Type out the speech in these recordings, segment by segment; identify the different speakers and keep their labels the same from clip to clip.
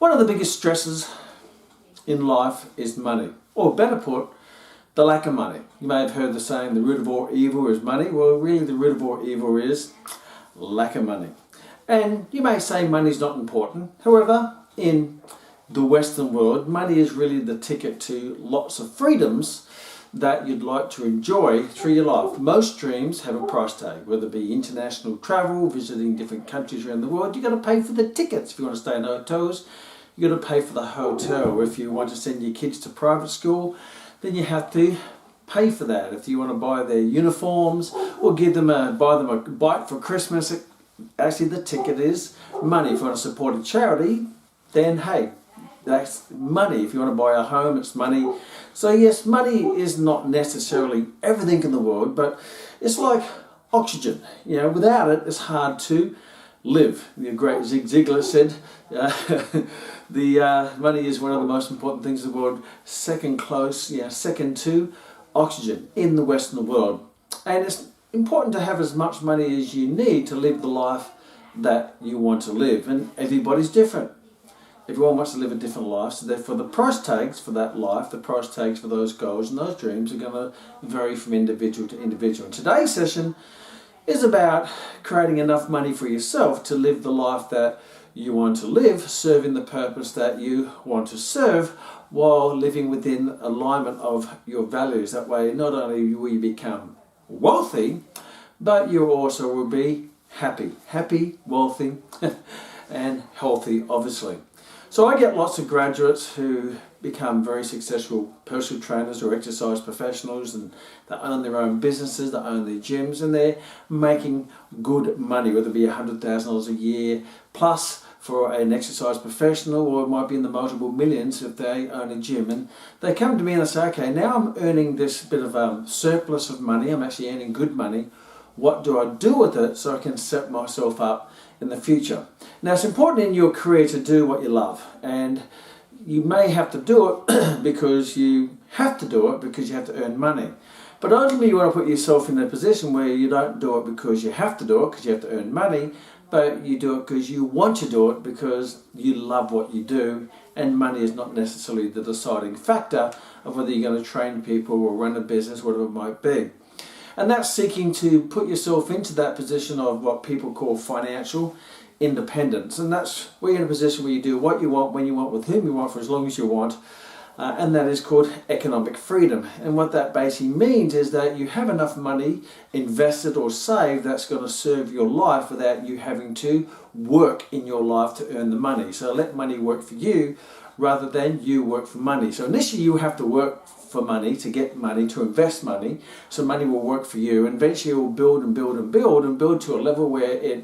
Speaker 1: One of the biggest stresses in life is money, or better put, the lack of money. You may have heard the saying, the root of all evil is money. Well, really the root of all evil is lack of money. And you may say money is not important. However, in the Western world, money is really the ticket to lots of freedoms that you'd like to enjoy through your life. Most dreams have a price tag, whether it be international travel, visiting different countries around the world. You've got to pay for the tickets. If you want to stay in hotels, you've got to pay for the hotel. If you want to send your kids to private school, then you have to pay for that. If you want to buy their uniforms or buy them a bike for Christmas, actually the ticket is money. If you want to support a charity, then hey, that's money. If you want to buy a home, it's money. So yes, money is not necessarily everything in the world, but it's like oxygen. Without it, it's hard to live. The great Zig Ziglar said, money is one of the most important things in the world, second to oxygen in the Western world. And it's important to have as much money as you need to live the life that you want to live. And everybody's different. Everyone wants to live a different life, so therefore the price tags for that life, the price tags for those goals and those dreams are going to vary from individual to individual. And today's session is about creating enough money for yourself to live the life that you want to live, serving the purpose that you want to serve, while living within alignment of your values. That way, not only will you become wealthy, but you also will be happy, wealthy, and healthy, obviously. So I get lots of graduates who become very successful personal trainers or exercise professionals, and they own their own businesses, they own their gyms, and they're making good money, whether it be $100,000 a year plus for an exercise professional, or it might be in the multiple millions if they own a gym. And they come to me and they say, okay, now I'm earning this bit of surplus of money, I'm actually earning good money. What do I do with it so I can set myself up in the future? Now, it's important in your career to do what you love, and you may have to do it because you have to earn money. But ultimately you want to put yourself in a position where you don't do it because you have to do it, because you have to earn money, but you do it because you want to do it, because you love what you do, and money is not necessarily the deciding factor of whether you're going to train people or run a business, whatever it might be. And that's seeking to put yourself into that position of what people call financial independence. And that's where you're in a position where you do what you want, when you want, with whom you want, for as long as you want. And that is called economic freedom. And what that basically means is that you have enough money invested or saved that's going to serve your life without you having to work in your life to earn the money. So let money work for you rather than you work for money. So initially you have to work for money, to get money, to invest money, so money will work for you, and eventually it will build and build to a level where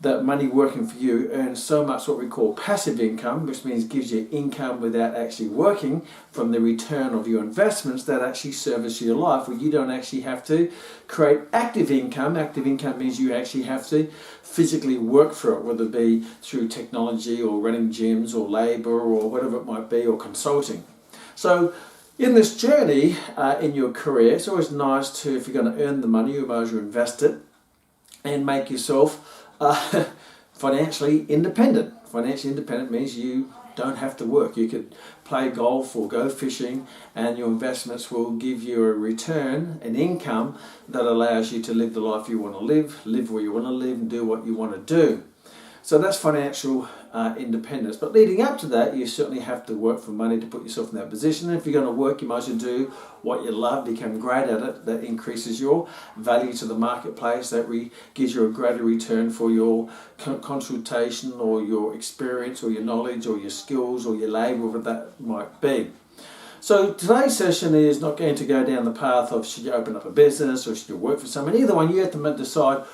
Speaker 1: that money working for you earns so much what we call passive income, which means gives you income without actually working from the return of your investments that actually service your life, where you don't actually have to create active income. Active income means you actually have to physically work for it, whether it be through technology or running gyms or labor or whatever it might be, or consulting. So in this journey in your career, it's always nice to, if you're going to earn the money, you might as well invest it and make yourself financially independent. Financially independent means you don't have to work. You could play golf or go fishing, and your investments will give you a return, an income that allows you to live the life you want to live where you want to live, and do what you want to do. So that's financial independence. But leading up to that, you certainly have to work for money to put yourself in that position. And if you're going to work, you might as well do what you love, become great at it. That increases your value to the marketplace. That gives you a greater return for your consultation or your experience or your knowledge or your skills or your labour, whatever that might be. So today's session is not going to go down the path of should you open up a business or should you work for someone. Either one, you have to decide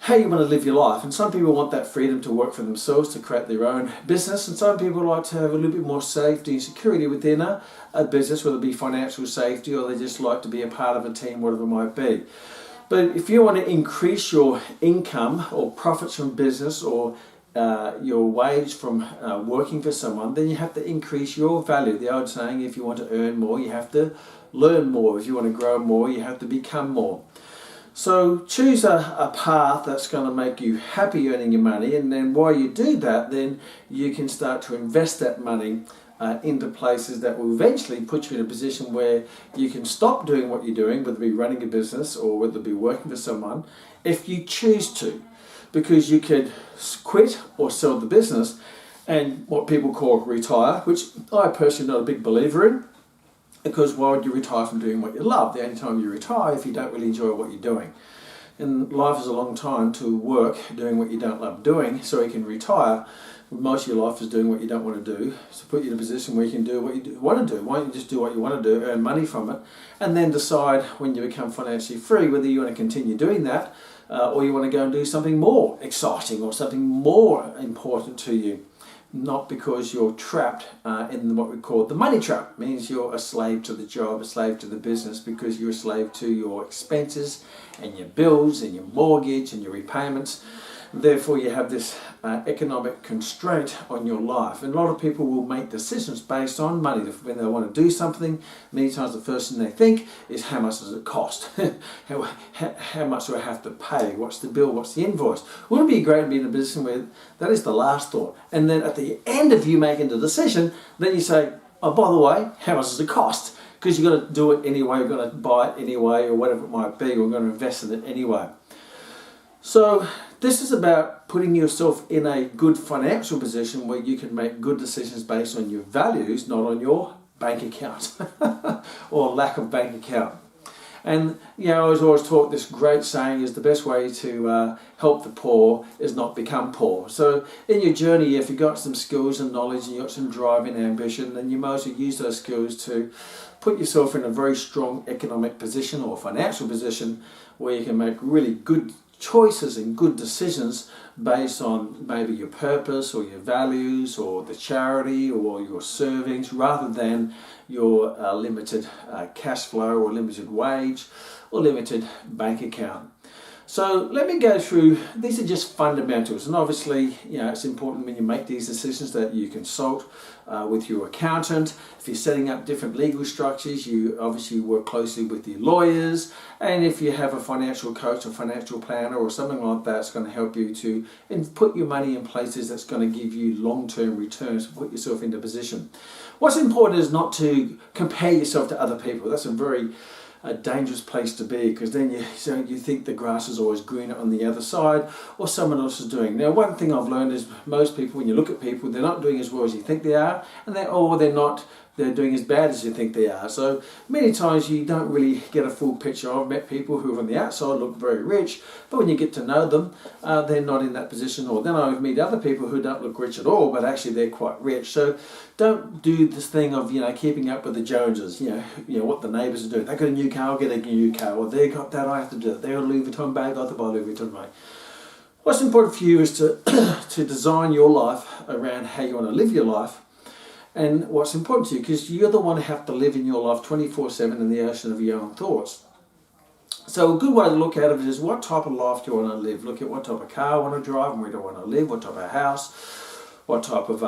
Speaker 1: how you want to live your life. And some people want that freedom to work for themselves, to create their own business, and some people like to have a little bit more safety and security within a business, whether it be financial safety, or they just like to be a part of a team, whatever it might be. But if you want to increase your income or profits from business, or your wage from working for someone, then you have to increase your value. The old saying, if you want to earn more, you have to learn more. If you want to grow more, you have to become more. So choose a path that's going to make you happy earning your money, and then while you do that, then you can start to invest that money into places that will eventually put you in a position where you can stop doing what you're doing, whether it be running a business or whether it be working for someone, if you choose to. Because you could quit or sell the business and what people call retire, which I personally am not a big believer in, because why would you retire from doing what you love? The only time you retire if you don't really enjoy what you're doing. And life is a long time to work doing what you don't love doing, so you can retire. Most of your life is doing what you don't want to do, so put you in a position where you can do what you want to do. Why don't you just do what you want to do, earn money from it, and then decide when you become financially free whether you want to continue doing that or you want to go and do something more exciting or something more important to you. Not because you're trapped in what we call the money trap. It means you're a slave to the job, a slave to the business, because you're a slave to your expenses and your bills and your mortgage and your repayments. Therefore, you have this economic constraint on your life. And a lot of people will make decisions based on money. When they want to do something, many times the first thing they think is, how much does it cost? how much do I have to pay? What's the bill? What's the invoice? Wouldn't it be great to be in a position where that is the last thought? And then at the end of you making the decision, then you say, oh, by the way, how much does it cost? Because you've got to do it anyway, you're going to buy it anyway, or whatever it might be, or you're going to invest in it anyway. So this is about putting yourself in a good financial position where you can make good decisions based on your values, not on your bank account or lack of bank account. And I was always taught this great saying is the best way to help the poor is not become poor. So in your journey, if you've got some skills and knowledge and you've got some drive and ambition, then you might as well use those skills to put yourself in a very strong economic position or financial position where you can make really good choices and good decisions based on maybe your purpose or your values or the charity or your servings, rather than your limited cash flow or limited wage or limited bank account. So let me go through, these are just fundamentals, and obviously it's important when you make these decisions that you consult with your accountant. If you're setting up different legal structures, you obviously work closely with your lawyers, and if you have a financial coach or financial planner or something like that, it's going to help you to put your money in places that's going to give you long-term returns, put yourself into position. What's important is not to compare yourself to other people. That's a dangerous place to be, because then you think the grass is always greener on the other side, or someone else is doing. Now, one thing I've learned is most people, when you look at people, they're not doing as well as you think they are, and they're doing as bad as you think they are. So many times you don't really get a full picture. I've met people who on the outside look very rich, but when you get to know them, they're not in that position. Or then I meet other people who don't look rich at all, but actually they're quite rich. So don't do this thing of keeping up with the Joneses. What the neighbours are doing. They got a new car, I'll get a new car. Or they got that, I have to do it. They got a Louis Vuitton bag, I have to buy a Louis Vuitton bag. What's important for you is to to design your life around how you want to live your life, and what's important to you, because you're the one who have to live in your life 24/7 in the ocean of your own thoughts. So a good way to look at it is, what type of life do you want to live? Look at what type of car I want to drive and where do I want to live, what type of house, what type of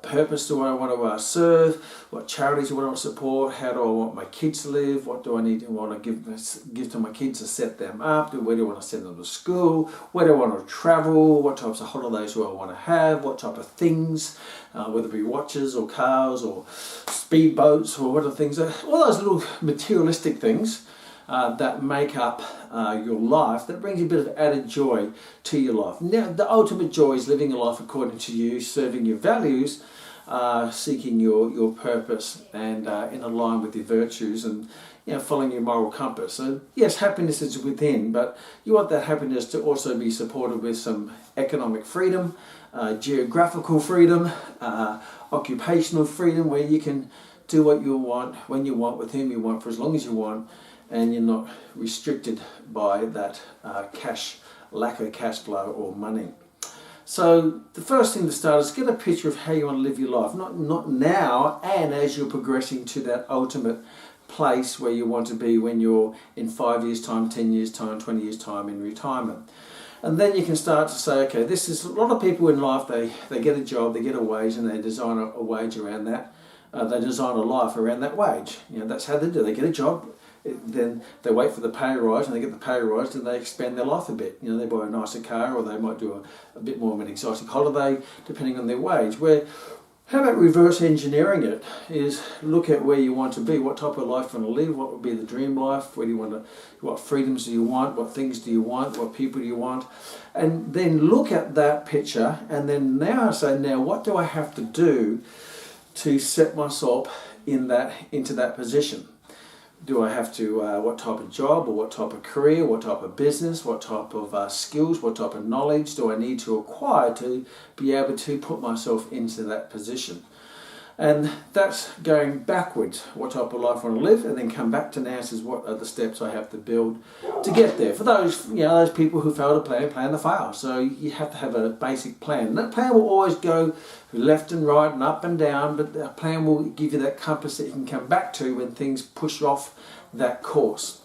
Speaker 1: purpose do I want to serve, what charities do I want to support, how do I want my kids to live, what do I want to give to my kids to set them up, where do I want to send them to school, where do I want to travel, what types of holidays do I want to have, what type of things, whether it be watches or cars or speedboats or what are things, all those little materialistic things that make up your life, that brings a bit of added joy to your life. Now, the ultimate joy is living a life according to you, serving your values, seeking your purpose, and in line with your virtues, and following your moral compass. So yes, happiness is within, but you want that happiness to also be supported with some economic freedom, geographical freedom, occupational freedom, where you can do what you want, when you want, with whom you want, for as long as you want, and you're not restricted by that lack of cash flow or money. So the first thing to start is get a picture of how you want to live your life, not now, and as you're progressing to that ultimate place where you want to be when you're in 5 years' time, 10 years' time, 20 years' time in retirement. And then you can start to say, okay, this is a lot of people in life, they get a job, they get a wage, and they design a wage around that. They design a life around that wage. That's how they do. They get a job, then they wait for the pay rise, and they get the pay rise, and they expand their life a bit. You know, they buy a nicer car, or they might do a bit more of an exotic holiday, depending on their wage. Where, how about reverse engineering it? Is look at where you want to be, what type of life you want to live, what would be the dream life, where do you want to, what freedoms do you want, what things do you want, what people do you want, and then look at that picture, and then now say, now what do I have to do to set myself into that position? Do I have to, what type of job, or what type of career, what type of business, what type of skills, what type of knowledge do I need to acquire to be able to put myself into that position? And that's going backwards, what type of life I want to live, and then come back to now says what are the steps I have to build to get there. For those, those people who fail to plan the fail. So you have to have a basic plan. And that plan will always go left and right and up and down, but the plan will give you that compass that you can come back to when things push off that course.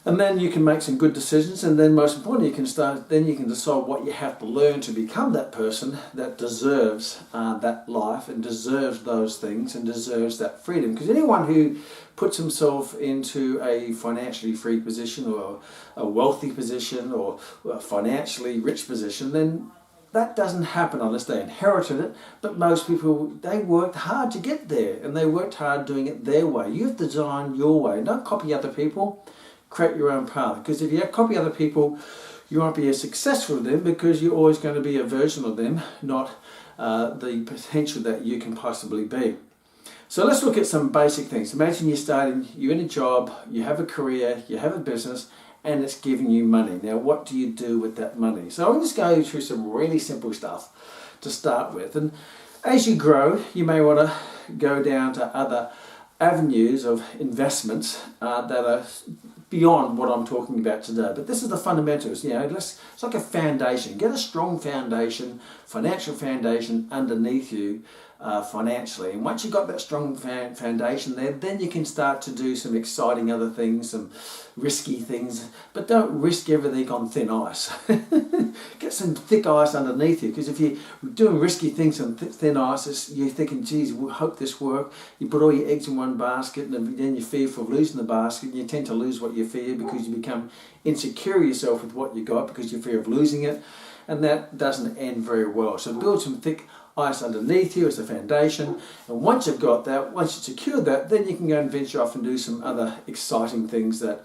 Speaker 1: And then you can make some good decisions, and then most importantly you can decide what you have to learn to become that person that deserves that life, and deserves those things, and deserves that freedom. Because anyone who puts himself into a financially free position, or a wealthy position, or a financially rich position, then that doesn't happen unless they inherited it. But most people, they worked hard to get there, and they worked hard doing it their way. You have to design your way. Don't copy other people. Create your own path, because if you copy other people, you won't be as successful as them, because you're always going to be a version of them, not the potential that you can possibly be. So let's look at some basic things. Imagine you're in a job, you have a career, you have a business, and it's giving you money. Now, what do you do with that money? So I'm just going through some really simple stuff to start with. And as you grow, you may want to go down to other avenues of investments that are beyond what I'm talking about today. But this is the fundamentals. It's like a foundation. Get a strong foundation, financial foundation underneath you financially. And once you've got that strong foundation there, then you can start to do some exciting other things, some risky things. But don't risk everything on thin ice. Get some thick ice underneath you, because if you're doing risky things on thin ice, you're thinking, geez, we hope this works. You put all your eggs in one basket, and then you're fearful of losing the basket. You tend to lose what you fear, because you become insecure yourself with what you got, because you fear of losing it. And that doesn't end very well. So build some thick ice underneath you as a foundation, and once you've got that, once you've secured that, then you can go and venture off and do some other exciting things that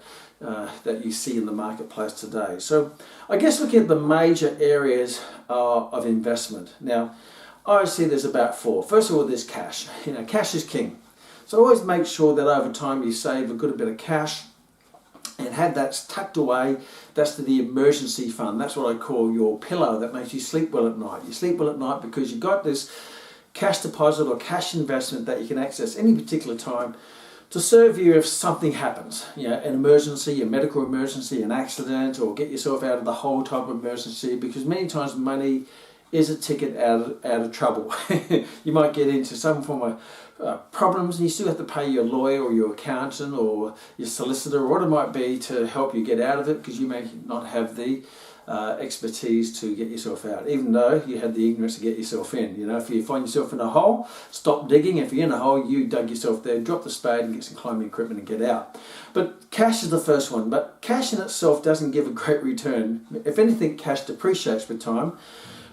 Speaker 1: you see in the marketplace today. So I guess looking at the major areas of investment. Now, I see there's about four. First of all, there's cash. Cash is king. So always make sure that over time you save a good bit of cash and have that tucked away. That's the emergency fund. That's what I call your pillow that makes you sleep well at night. You sleep well at night because you've got this cash deposit or cash investment that you can access any particular time to serve you if something happens. An emergency, a medical emergency, an accident, or get yourself out of the whole type of emergency, because many times money is a ticket out of trouble. You might get into some form of problems, and you still have to pay your lawyer or your accountant or your solicitor or what it might be to help you get out of it, because you may not have the expertise to get yourself out, even though you had the ignorance to get yourself in. If you find yourself in a hole, stop digging. If you're in a hole, you dug yourself there, drop the spade and get some climbing equipment and get out. But cash is the first one, but cash in itself doesn't give a great return. If anything, cash depreciates with time,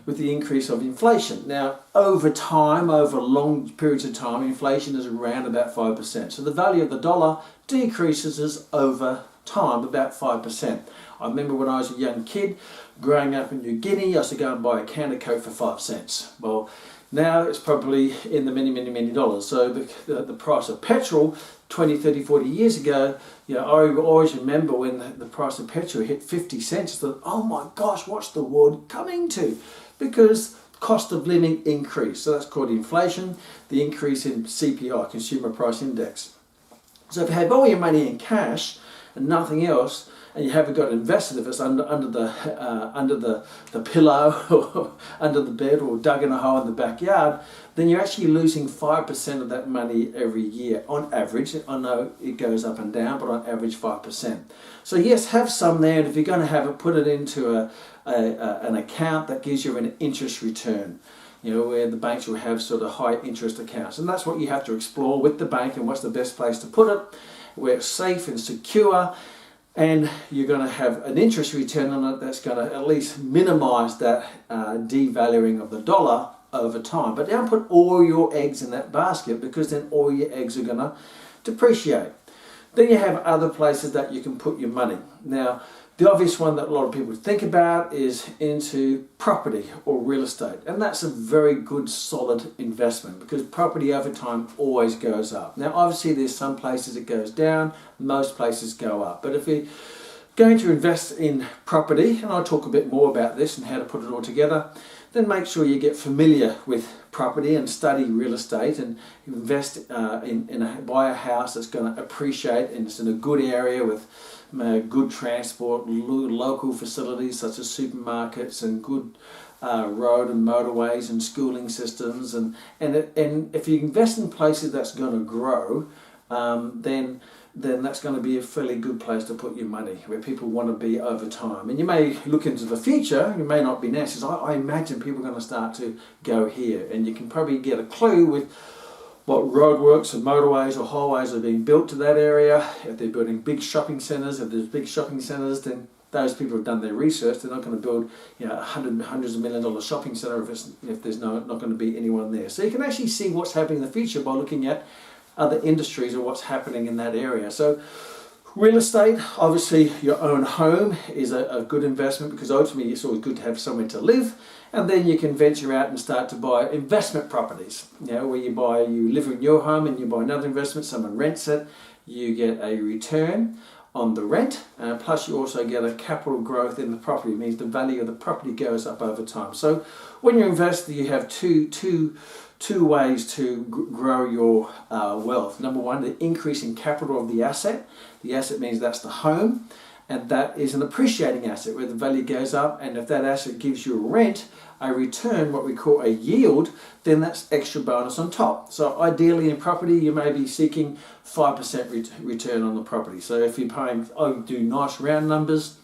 Speaker 1: with the increase of inflation. Now, over time, over long periods of time, inflation is around about 5%. So the value of the dollar decreases over time, about 5%. I remember when I was a young kid, growing up in New Guinea, I used to go and buy a can of Coke for 5 cents. Well, now it's probably in the many dollars. So the price of petrol 20, 30, 40 years ago, I always remember when the price of petrol hit 50 cents, I thought, oh my gosh, what's the world coming to? Because cost of living increased. So that's called inflation, the increase in CPI, Consumer Price Index. So if you have all your money in cash and nothing else, and you haven't got invested, if it's under the pillow or under the bed or dug in a hole in the backyard, then you're actually losing 5% of that money every year on average. I know it goes up and down, but on average 5%. So yes, have some there, and if you're going to have it, put it into an account that gives you an interest return. Where the banks will have sort of high interest accounts, and that's what you have to explore with the bank, and what's the best place to put it. where it's safe and secure, and you're going to have an interest return on it that's going to at least minimize that devaluing of the dollar over time. But don't put all your eggs in that basket, because then all your eggs are going to depreciate. Then you have other places that you can put your money. Now, the obvious one that a lot of people think about is into property or real estate. And that's a very good, solid investment, because property over time always goes up. Now, obviously, there's some places it goes down, most places go up. But if you're going to invest in property, and I'll talk a bit more about this and how to put it all together, then make sure you get familiar with property and study real estate, and invest buy a house that's going to appreciate, and it's in a good area with good transport, local facilities such as supermarkets, and good road and motorways and schooling systems, and if you invest in places that's going to grow, then that's going to be a fairly good place to put your money, where people want to be over time. And you may look into the future, you may not be necessary. I imagine people are going to start to go here, and you can probably get a clue with what roadworks and motorways or highways are being built to that area. If they're building big shopping centres, if there's big shopping centres, then those people have done their research. They're not going to build, hundreds of $1 million shopping centre if there's not going to be anyone there. So you can actually see what's happening in the future by looking at other industries or what's happening in that area. So real estate, obviously your own home is a good investment, because ultimately it's always good to have somewhere to live. And then you can venture out and start to buy investment properties, where you live in your home and you buy another investment, someone rents it, you get a return on the rent, plus you also get a capital growth in the property. It means the value of the property goes up over time. So when you invest, you have two ways to grow your wealth. Number one, the increase in capital of the asset. The asset means that's the home, and that is an appreciating asset where the value goes up, and if that asset gives you a rent, a return, what we call a yield, then that's extra bonus on top. So ideally in property, you may be seeking 5% return on the property. So if you're paying, do nice round numbers,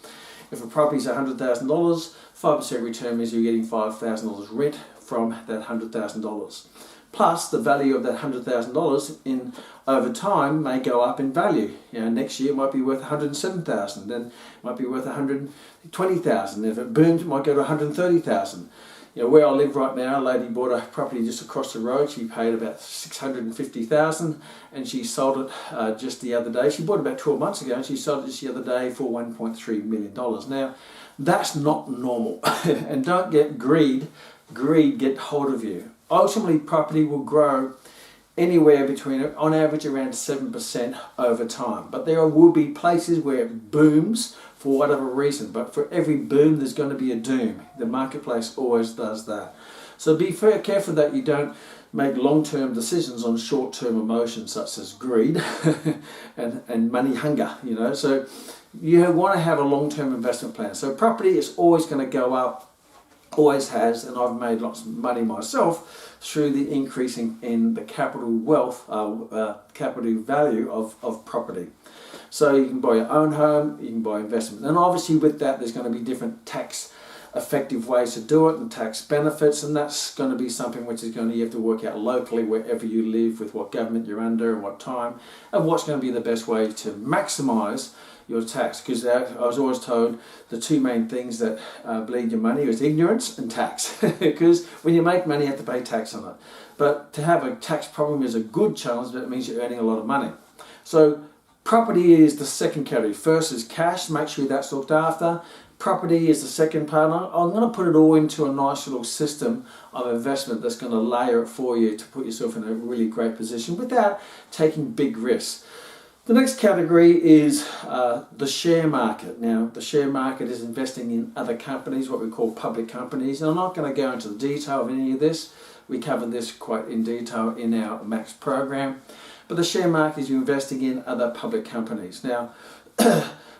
Speaker 1: if a property is $100,000, 5% return means you're getting $5,000 rent from that $100,000. Plus the value of that $100,000 in over time may go up in value. Next year it might be worth $107,000, then it might be worth $120,000. If it booms, it might go to $130,000. Where I live right now, a lady bought a property just across the road. She paid about $650,000, and she sold it just the other day. She bought it about 12 months ago, and she sold it just the other day for $1.3 million. Now, that's not normal, and don't get greed get hold of you. Ultimately, property will grow anywhere between, on average, around 7% over time. But there will be places where it booms for whatever reason. But for every boom, there's going to be a doom. The marketplace always does that. So be very careful that you don't make long-term decisions on short-term emotions such as greed and money hunger. So you want to have a long-term investment plan. So property is always going to go up. Always has, and I've made lots of money myself through the increasing in the capital wealth, capital value of property. So you can buy your own home, you can buy investment, and obviously with that there's going to be different tax effective ways to do it and tax benefits, and that's going to be something which is you have to work out locally wherever you live, with what government you're under and what time, and what's going to be the best way to maximise your tax. Because I was always told the two main things that bleed your money is ignorance and tax. Because when you make money, you have to pay tax on it. But to have a tax problem is a good challenge, but it means you're earning a lot of money. So property is the second category. First is cash, make sure that's looked after. Property is the second part. I'm going to put it all into a nice little system of investment that's going to layer it for you to put yourself in a really great position without taking big risks. The next category is the share market. Now, the share market is investing in other companies, what we call public companies. And I'm not going to go into the detail of any of this. We covered this quite in detail in our MAX program. But the share market is you investing in other public companies. Now,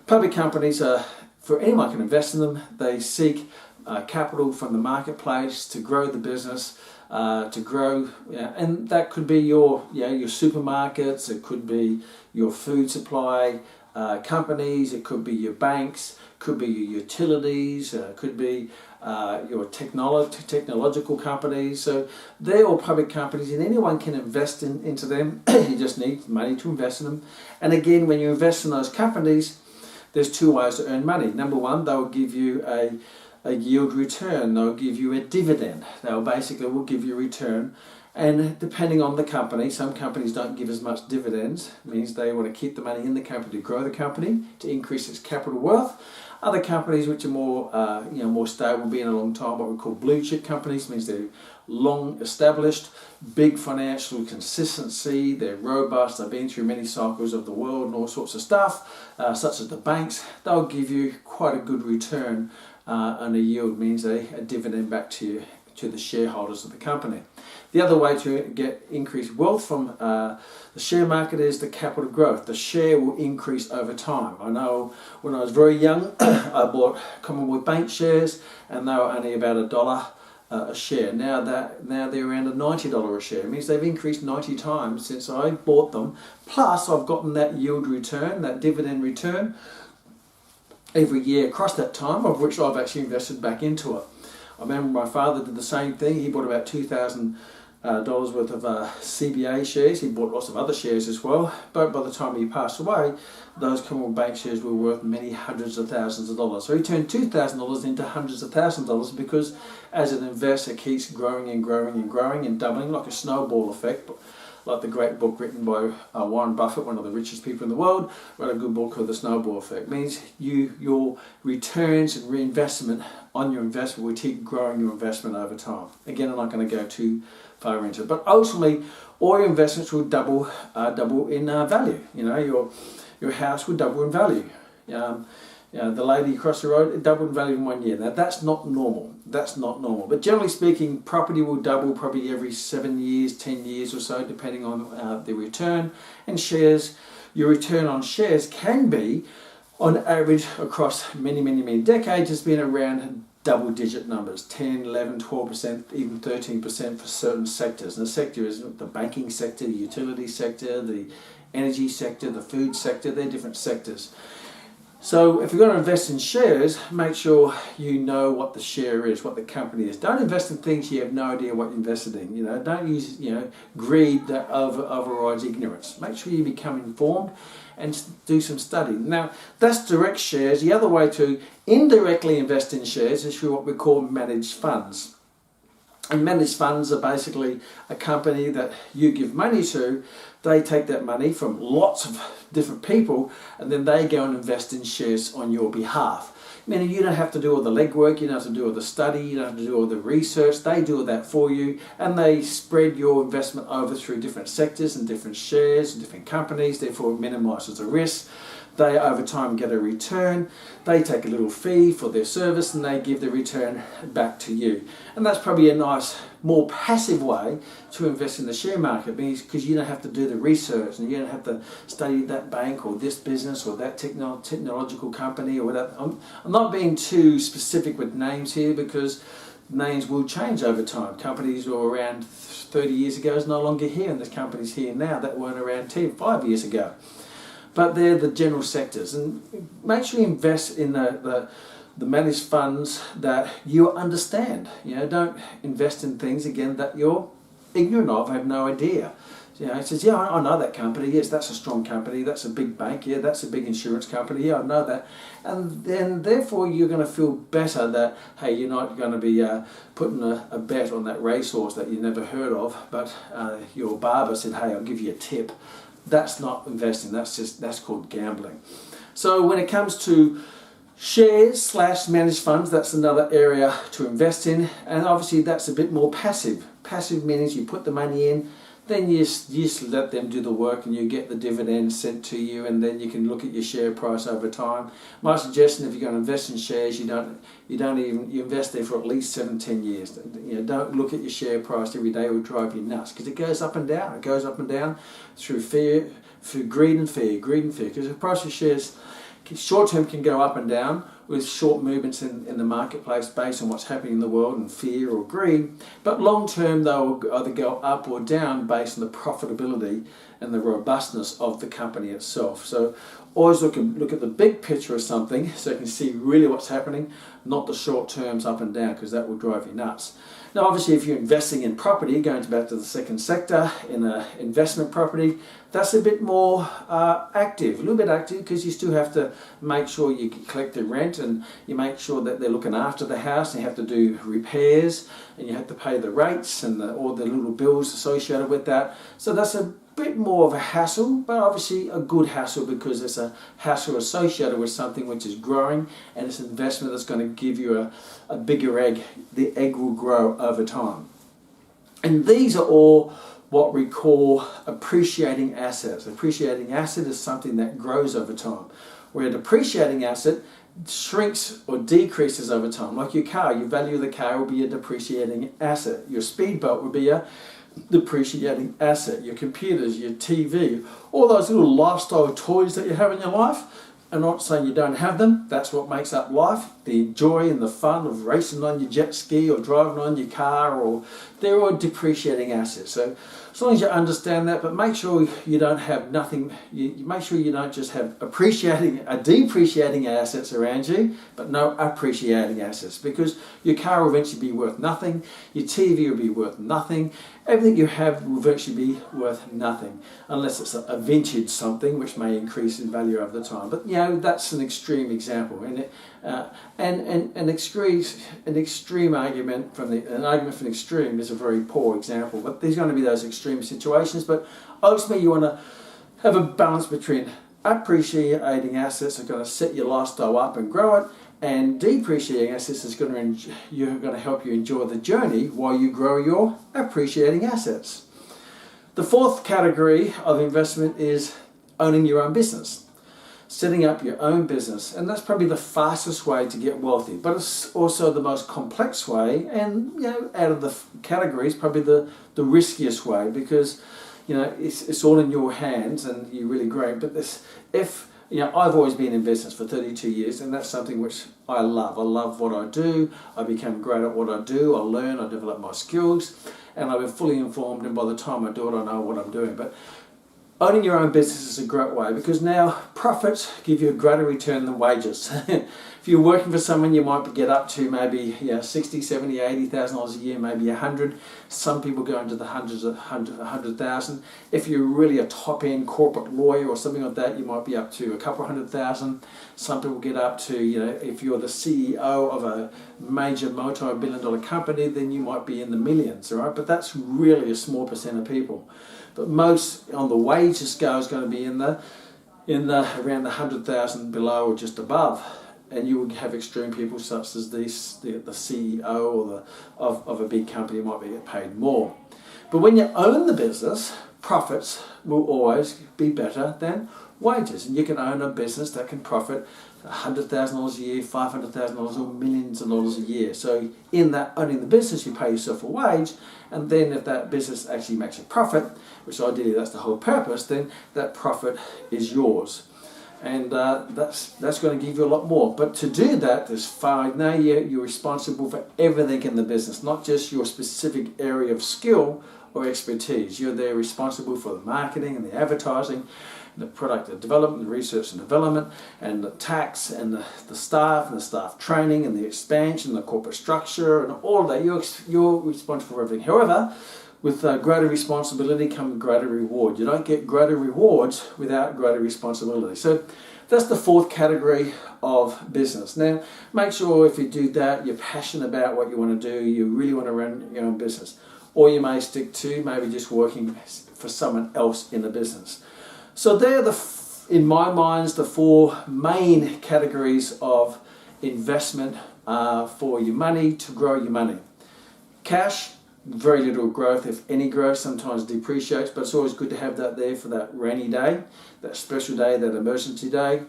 Speaker 1: public companies are, for anyone can invest in them. They seek capital from the marketplace to grow the business, to grow, and that could be your supermarkets, it could be your food supply companies, it could be your banks, could be your utilities, could be your technological companies. So they're all public companies, and anyone can invest into them. You just need money to invest in them. And again, when you invest in those companies, there's two ways to earn money. Number one, they'll give you a yield return. They'll give you a dividend. They'll basically will give you a return. And depending on the company, some companies don't give as much dividends. It means they want to keep the money in the company to grow the company, to increase its capital worth. Other companies which are more, more stable, been a long time, what we call blue chip companies, means they're long established, big financial consistency, they're robust, they've been through many cycles of the world and all sorts of stuff, such as the banks. They'll give you quite a good return, and a yield means a dividend back to the shareholders of the company. The other way to get increased wealth from the share market is the capital growth. The share will increase over time. I know when I was very young, I bought Commonwealth Bank shares, and they were only about $1 a share. Now they're around $90 a share. It means they've increased 90 times since I bought them. Plus, I've gotten that yield return, that dividend return, every year across that time, of which I've actually invested back into it. I remember my father did the same thing. He bought about $2,000 worth of CBA shares. He bought lots of other shares as well. But by the time he passed away, those Commonwealth Bank shares were worth many hundreds of thousands of dollars. So he turned $2,000 into hundreds of thousands of dollars, because as an investor, it keeps growing and growing and growing and doubling, like a snowball effect. Like the great book written by Warren Buffett, one of the richest people in the world, wrote a good book called The Snowball Effect. It means your returns and reinvestment on your investment will keep growing your investment over time. Again, I'm not going to go too far into it, but ultimately, all your investments will double in value. You know, your house will double in value. The lady across the road, it doubled in value in 1 year. Now that's not normal. That's not normal. But generally speaking, property will double probably every 7 years, 10 years or so, depending on the return. And shares, your return on shares can be, on average, across many decades, has been around double-digit numbers, 10, 11, 12%, even 13% for certain sectors. And the sector is the banking sector, the utility sector, the energy sector, the food sector. They're different sectors. So if you're going to invest in shares, make sure you know what the share is, what the company is. Don't invest in things you have no idea what you invested in. Don't use greed that overrides ignorance. Make sure you become informed and do some study. Now that's direct shares. The other way to indirectly invest in shares is through what we call managed funds. And managed funds are basically a company that you give money to. They take that money from lots of different people, and then they go and invest in shares on your behalf. Meaning you don't have to do all the legwork, you don't have to do all the study, you don't have to do all the research. They do all that for you, and they spread your investment over through different sectors and different shares and different companies. Therefore, it minimises the risk. They over time get a return. They take a little fee for their service, and they give the return back to you. And that's probably a nice, more passive way to invest in the share market, because you don't have to do the research, and you don't have to study that bank or this business or that technological company or whatever. I'm not being too specific with names here, because names will change over time. Companies who were around 30 years ago is no longer here, and there's companies here now that weren't around 5 years ago. But they're the general sectors, and make sure you invest in the managed funds that you understand. Don't invest in things again that you're ignorant of, have no idea. It says, yeah, I know that company. Yes, that's a strong company. That's a big bank. Yeah, that's a big insurance company. Yeah, I know that. And then, therefore, you're going to feel better that, hey, you're not going to be putting a bet on that racehorse that you never heard of, but your barber said, hey, I'll give you a tip. That's not investing. That's called gambling. So when it comes to shares / managed funds, that's another area to invest in, and obviously that's a bit more passive. Passive means you put the money in, then you just let them do the work, and you get the dividends sent to you, and then you can look at your share price over time. My suggestion, if you're going to invest in shares, you invest there for at least 7-10 years. Don't look at your share price every day. It will drive you nuts, because it goes up and down. It goes up and down through greed and fear, because the price of shares short term can go up and down, with short movements in the marketplace based on what's happening in the world and fear or greed. But long term, they will either go up or down based on the profitability and the robustness of the company itself. So always look at the big picture of something so you can see really what's happening, not the short terms up and down, because that will drive you nuts. Now obviously if you're investing in property, going back to the second sector, in an investment property, that's a bit more active, a little bit active, because you still have to make sure you collect the rent and you make sure that they're looking after the house, and you have to do repairs and you have to pay the rates and all the little bills associated with that. So that's a bit more of a hassle, but obviously a good hassle, because it's a hassle associated with something which is growing, and it's an investment that's going to give you a bigger egg. The egg will grow over time. And these are all what we call appreciating assets. Appreciating asset is something that grows over time, where a depreciating asset shrinks or decreases over time. Like your car, your value of the car will be a depreciating asset. Your speedboat will be a depreciating asset. Your computers, your TV, all those little lifestyle toys that you have in your life. I'm not saying you don't have them. That's what makes up life. The joy and the fun of racing on your jet ski or driving on your car, or they're all depreciating assets. So as long as you understand that, but make sure you don't have nothing. You make sure you don't just have depreciating assets around you, but no appreciating assets, because your car will eventually be worth nothing. Your TV will be worth nothing. Everything you have will virtually be worth nothing, unless it's a vintage something, which may increase in value over the time. But that's an extreme example, and an extreme argument from an argument from the extreme is a very poor example. But there's going to be those extreme situations. But ultimately, you want to have a balance between appreciating assets that are going to set your lifestyle up and grow it, and depreciating assets is going to help you enjoy the journey while you grow your appreciating assets. The fourth category of investment is owning your own business, setting up your own business, and that's probably the fastest way to get wealthy, but it's also the most complex way, and out of the categories, probably the riskiest way, because it's all in your hands and you're really great. But I've always been in business for 32 years, and that's something which I love. I love what I do. I become great at what I do. I learn, I develop my skills, and I've been fully informed, and by the time I do it, I know what I'm doing. But owning your own business is a great way, because now profits give you a greater return than wages. If you're working for someone, you might get up to maybe 60, 70, 80,000 dollars a year, maybe 100. Some people go into the hundreds of 100,000. If you're really a top-end corporate lawyer or something like that, you might be up to a couple of $100,000. Some people get up to, if you're the CEO of a major multi-billion-dollar company, then you might be in the millions, all right? But that's really a small percent of people. But most on the wages scale is going to be in the around the 100,000 below or just above, and you would have extreme people such as the CEO or of a big company might be paid more. But when you own the business, profits will always be better than wages, and you can own a business that can profit $100,000 a year, $500,000, or millions of dollars a year. So in that owning the business, you pay yourself a wage, and then if that business actually makes a profit, which ideally that's the whole purpose, then that profit is yours, and that's going to give you a lot more. But to do that, now you're responsible for everything in the business, not just your specific area of skill or expertise. You're there responsible for the marketing and the advertising, the product development, the research and development, and the tax, and the staff, and the staff training, and the expansion, the corporate structure, and all of that. You're responsible for everything. However, with greater responsibility comes greater reward. You don't get greater rewards without greater responsibility. So that's the fourth category of business. Now, make sure if you do that, you're passionate about what you want to do, you really want to run your own business. Or you may stick to maybe just working for someone else in the business. So they're in my mind, the four main categories of investment for your money, to grow your money. Cash, very little growth, if any growth, sometimes depreciates, but it's always good to have that there for that rainy day, that special day, that emergency day.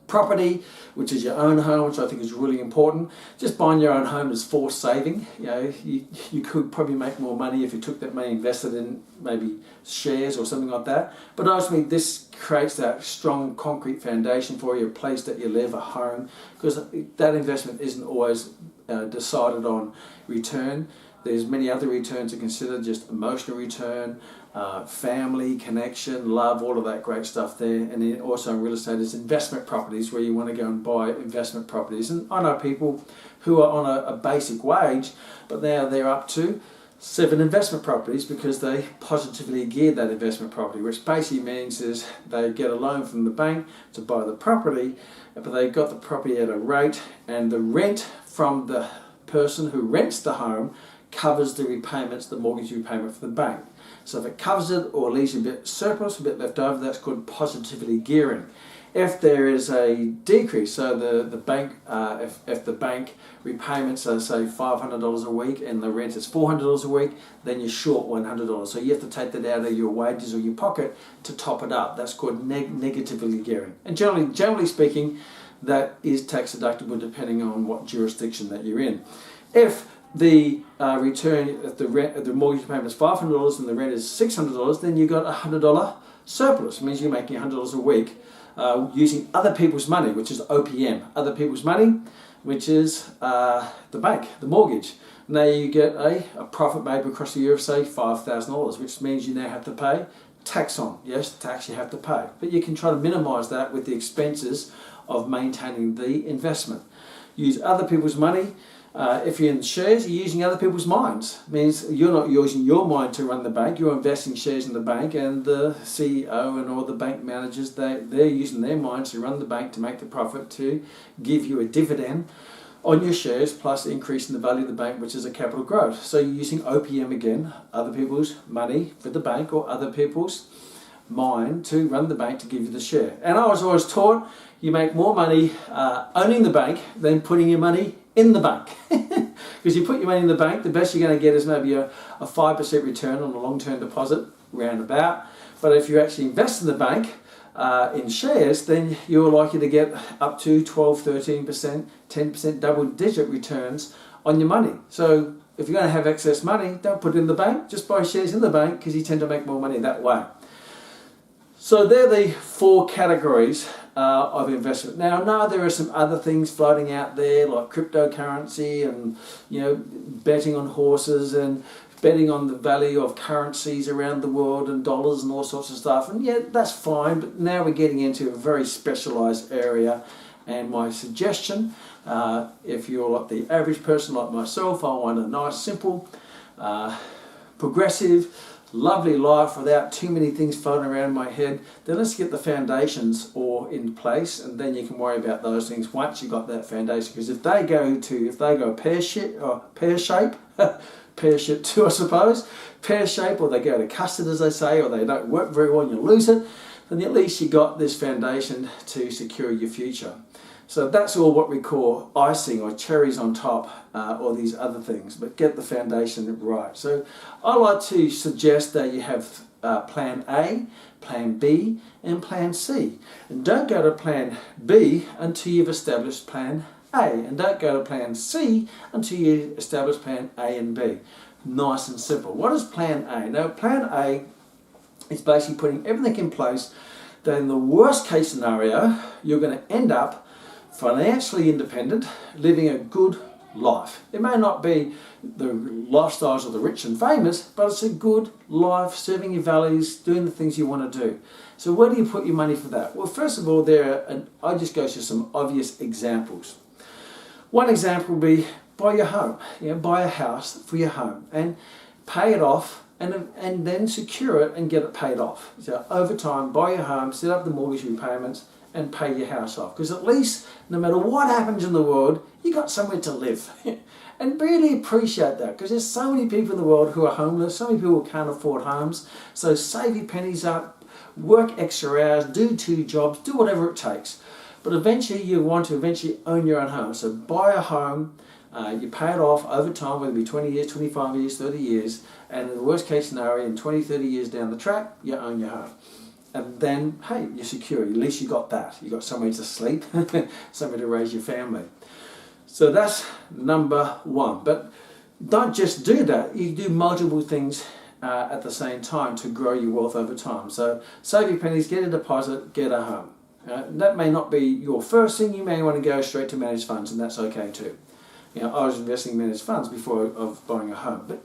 Speaker 1: Property, which is your own home, which I think is really important. Just buying your own home is forced saving. You could probably make more money if you took that money invested in maybe shares or something like that. But ultimately, this creates that strong concrete foundation for you, a place that you live, a home, because that investment isn't always decided on return. There's many other returns to consider, just emotional return, family, connection, love, all of that great stuff there. And then also in real estate is investment properties, where you want to go and buy investment properties. And I know people who are on a basic wage, but now they're up to 7 investment properties because they positively geared that investment property, which basically means is they get a loan from the bank to buy the property, but they got the property at a rate, and the rent from the person who rents the home covers the repayments, the mortgage repayment for the bank. So if it covers it or leaves a bit surplus, a bit left over, that's called positively gearing. If there is a decrease, so the bank, if the bank repayments are say $500 a week and the rent is $400 a week, then you're short $100. So you have to take that out of your wages or your pocket to top it up. That's called negatively gearing. And generally speaking, that is tax deductible depending on what jurisdiction that you're in. If the return, if the mortgage payment is $500 and the rent is $600, then you got a $100 surplus. It means you're making $100 a week using other people's money, which is OPM. Other people's money, which is the bank, the mortgage. Now you get a profit made across the year of say $5,000, which means you now have to pay tax on. Yes, tax you have to pay. But you can try to minimise that with the expenses of maintaining the investment. Use other people's money. If you're in shares, you're using other people's minds. It means you're not using your mind to run the bank, you're investing shares in the bank, and the CEO and all the bank managers, they're using their minds to run the bank to make the profit to give you a dividend on your shares, plus increasing the value of the bank, which is a capital growth. So you're using OPM again, other people's money for the bank or other people's mind to run the bank to give you the share. And I was always taught you make more money owning the bank than putting your money in the bank. Because you put your money in the bank, the best you're going to get is maybe a 5% return on a long-term deposit, roundabout. But if you actually invest in the bank in shares, then you're likely to get up to 12, 13%, 10% double-digit returns on your money. So if you're going to have excess money, don't put it in the bank, just buy shares in the bank because you tend to make more money that way. So they're the 4 categories of investment. Now, no, there are some other things floating out there like cryptocurrency and betting on horses and betting on the value of currencies around the world and dollars and all sorts of stuff. And yeah, that's fine. But now we're getting into a very specialised area. And my suggestion, if you're like the average person like myself, I want a nice, simple, progressive, lovely life without too many things floating around in my head, then let's get the foundations all in place, and then you can worry about those things once you got that foundation. Because if they go pear shape, pear shape too, I suppose, pear shape, or they go to custard, as they say, or they don't work very well and you lose it, then at least you got this foundation to secure your future. So that's all what we call icing or cherries on top, or these other things, but get the foundation right. So I like to suggest that you have plan A, plan B, and plan C. And don't go to plan B until you've established plan A. And don't go to plan C until you establish plan A and B. Nice and simple. What is plan A? Now, plan A is basically putting everything in place that in the worst case scenario, you're going to end up financially independent, living a good life. It may not be the lifestyles of the rich and famous, but it's a good life, serving your values, doing the things you want to do. So where do you put your money for that? Well, first of all, I just go through some obvious examples. One example would be buy your home. Buy a house for your home and pay it off, and then secure it and get it paid off. So over time, buy your home, set up the mortgage repayments, and pay your house off. Because at least, no matter what happens in the world, you got somewhere to live. And really appreciate that, because there's so many people in the world who are homeless, so many people who can't afford homes. So save your pennies up, work extra hours, do 2 jobs, do whatever it takes. But eventually you want to own your own home. So buy a home, you pay it off over time, whether it be 20 years, 25 years, 30 years, and in the worst case scenario, in 20, 30 years down the track, you own your home. and then, hey, you're secure. At least you got that. You got somewhere to sleep, somewhere to raise your family. So that's number one. But don't just do that. You do multiple things at the same time to grow your wealth over time. So save your pennies, get a deposit, get a home. That may not be your first thing. You may want to go straight to managed funds, and that's okay too. I was investing in managed funds before of buying a home. But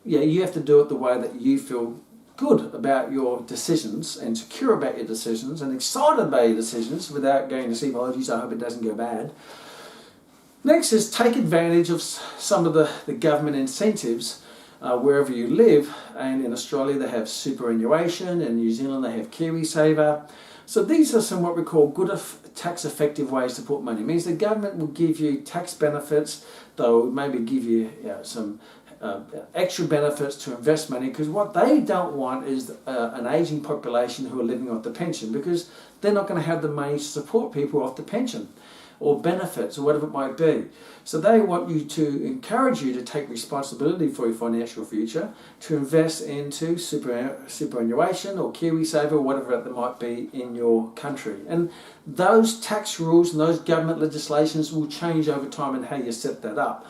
Speaker 1: you have to do it the way that you feel good about your decisions and secure about your decisions and excited about your decisions without going to see, well, geez, I hope it doesn't go bad. Next is take advantage of some of the government incentives wherever you live. And in Australia they have superannuation, in New Zealand they have KiwiSaver. So these are some what we call good tax effective ways to put money. It means the government will give you tax benefits, they'll maybe give you some extra benefits to invest money, because what they don't want is an aging population who are living off the pension, because they're not going to have the money to support people off the pension or benefits or whatever it might be. So they want you to encourage you to take responsibility for your financial future, to invest into superannuation or KiwiSaver or whatever it might be in your country. And those tax rules and those government legislations will change over time and how you set that up.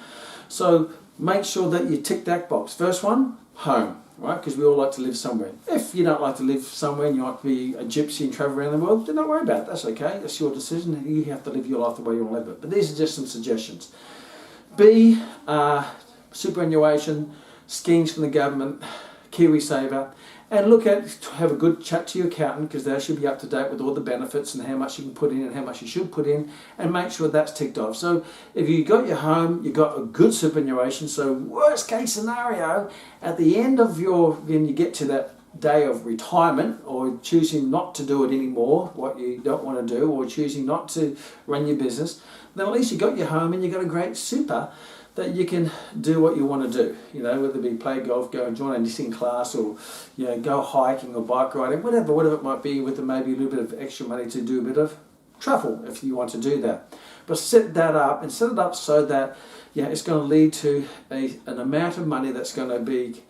Speaker 1: So make sure that you tick that box. First one, home. Right? Because we all like to live somewhere. If you don't like to live somewhere and you like to be a gypsy and travel around the world, then don't worry about it. That's okay. That's your decision. You have to live your life the way you want to live it. But these are just some suggestions. B, superannuation, schemes from the government, KiwiSaver, and have a good chat to your accountant, because they should be up to date with all the benefits and how much you can put in and how much you should put in, and make sure that's ticked off. So if you got your home, you got a good superannuation, so worst case scenario, at the end of when you get to that day of retirement, or choosing not to do it anymore, what you don't want to do, or choosing not to run your business, then at least you got your home and you got a great super that you can do what you want to do, whether it be play golf, go and join a knitting class, or go hiking or bike riding, whatever it might be, with maybe a little bit of extra money to do a bit of travel if you want to do that. But set that up, and set it up so that it's going to lead to an amount of money that's going to